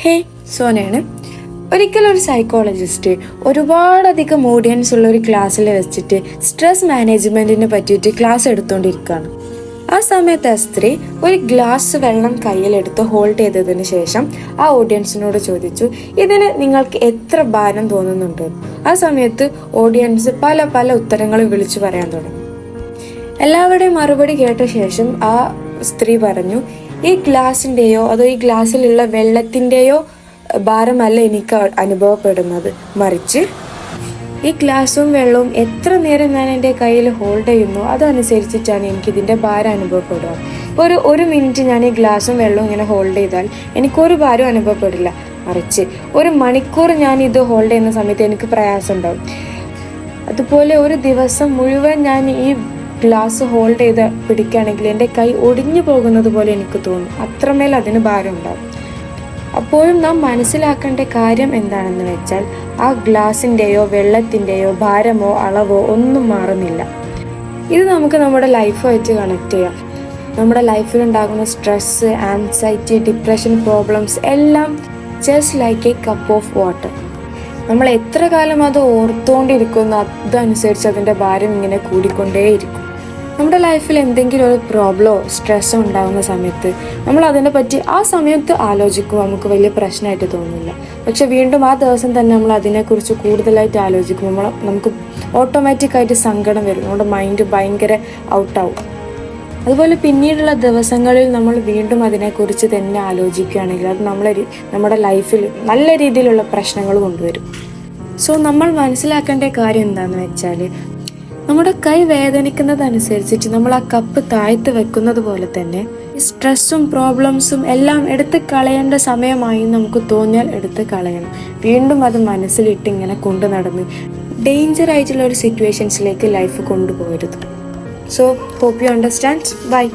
ഹേ, സോനയാണ്. ഒരിക്കലൊരു സൈക്കോളജിസ്റ്റ് ഒരുപാടധികം ഓഡിയൻസ് ഉള്ള ഒരു ക്ലാസ്സിൽ വെച്ചിട്ട് സ്ട്രെസ് മാനേജ്മെന്റിനെ പറ്റിയിട്ട് ക്ലാസ് എടുത്തുകൊണ്ടിരിക്കുകയാണ്. ആ സമയത്ത് ആ സ്ത്രീ ഒരു ഗ്ലാസ് വെള്ളം കയ്യിലെടുത്ത് ഹോൾഡ് ചെയ്തതിന് ശേഷം ആ ഓഡിയൻസിനോട് ചോദിച്ചു, ഇതിന് നിങ്ങൾക്ക് എത്ര ഭാരം തോന്നുന്നുണ്ട്? ആ സമയത്ത് ഓഡിയൻസ് പല പല ഉത്തരങ്ങളും വിളിച്ചു പറയാൻ തുടങ്ങി. എല്ലാവരുടെയും മറുപടി കേട്ട ശേഷം ആ സ്ത്രീ പറഞ്ഞു, ഈ ഗ്ലാസിൻ്റെയോ അതോ ഈ ഗ്ലാസ്സിലുള്ള വെള്ളത്തിൻ്റെയോ ഭാരമല്ല എനിക്ക് അനുഭവപ്പെടുന്നത്, മറിച്ച് ഈ ഗ്ലാസും വെള്ളവും എത്ര നേരം ഞാൻ എൻ്റെ കയ്യിൽ ഹോൾഡ് ചെയ്യുന്നു അതനുസരിച്ചിട്ടാണ് എനിക്കിതിൻ്റെ ഭാരം അനുഭവപ്പെടുക. ഒരു മിനിറ്റ് ഞാൻ ഈ ഗ്ലാസും വെള്ളവും ഇങ്ങനെ ഹോൾഡ് ചെയ്താൽ എനിക്കൊരു ഭാരം അനുഭവപ്പെടില്ല, മറിച്ച് ഒരു മണിക്കൂർ ഞാൻ ഇത് ഹോൾഡ് ചെയ്യുന്ന സമയത്ത് എനിക്ക് പ്രയാസം ഉണ്ടാവും. അതുപോലെ ഒരു ദിവസം മുഴുവൻ ഞാൻ ഈ ഗ്ലാസ് ഹോൾഡ് ചെയ്ത് പിടിക്കുകയാണെങ്കിൽ എൻ്റെ കൈ ഒടിഞ്ഞു പോകുന്നത് പോലെ എനിക്ക് തോന്നും, അത്രമേൽ അതിന് ഭാരം ഉണ്ടാവും. അപ്പോഴും നാം മനസ്സിലാക്കേണ്ട കാര്യം എന്താണെന്ന് വെച്ചാൽ ആ ഗ്ലാസിൻ്റെയോ വെള്ളത്തിൻ്റെയോ ഭാരമോ അളവോ ഒന്നും മാറുന്നില്ല. ഇത് നമുക്ക് നമ്മുടെ ലൈഫുമായിട്ട് കണക്ട് ചെയ്യാം. നമ്മുടെ ലൈഫിലുണ്ടാകുന്ന സ്ട്രെസ്, ആൻസൈറ്റി, ഡിപ്രഷൻ, പ്രോബ്ലംസ് എല്ലാം just like A cup of water. നമ്മൾ എത്ര കാലം അത് ഓർത്തുകൊണ്ടിരിക്കുന്നു അതനുസരിച്ച് അതിൻ്റെ ഭാരം ഇങ്ങനെ കൂടിക്കൊണ്ടേയിരിക്കും. നമ്മുടെ ലൈഫിൽ എന്തെങ്കിലും ഒരു പ്രോബ്ലമോ സ്ട്രെസ്സോ ഉണ്ടാകുന്ന സമയത്ത് നമ്മൾ അതിനെ പറ്റി ആ സമയത്ത് ആലോചിക്കുമ്പോൾ നമുക്ക് വലിയ പ്രശ്നമായിട്ട് തോന്നില്ല. പക്ഷെ വീണ്ടും ആ ദിവസം തന്നെ നമ്മൾ അതിനെക്കുറിച്ച് കൂടുതലായിട്ട് ആലോചിക്കുമ്പോൾ നമുക്ക് ഓട്ടോമാറ്റിക്കായിട്ട് സങ്കടം വരും, നമ്മുടെ മൈൻഡ് ഭയങ്കര ഔട്ടാവും. അതുപോലെ പിന്നീടുള്ള ദിവസങ്ങളിൽ നമ്മൾ വീണ്ടും അതിനെക്കുറിച്ച് തന്നെ ആലോചിക്കുകയാണെങ്കിൽ അത് നമ്മുടെ ലൈഫിൽ നല്ല രീതിയിലുള്ള പ്രശ്നങ്ങൾ കൊണ്ടുവരും. സോ നമ്മൾ മനസ്സിലാക്കേണ്ട കാര്യം എന്താണെന്ന് വെച്ചാൽ, നമ്മുടെ കൈ വേദനിക്കുന്നതനുസരിച്ചിട്ട് നമ്മൾ ആ കപ്പ് താഴ്ത്ത് വെക്കുന്നത് പോലെ തന്നെ സ്ട്രെസ്സും പ്രോബ്ലംസും എല്ലാം എടുത്ത് കളയേണ്ട സമയമായി നമുക്ക് തോന്നിയാൽ എടുത്ത് കളയണം. വീണ്ടും അത് മനസ്സിലിട്ട് ഇങ്ങനെ കൊണ്ടു നടന്ന് ഡേഞ്ചർ ആയിട്ടുള്ള ഒരു സിറ്റുവേഷൻസിലേക്ക് ലൈഫ് കൊണ്ടുപോകരുത്. So hope you understand. By.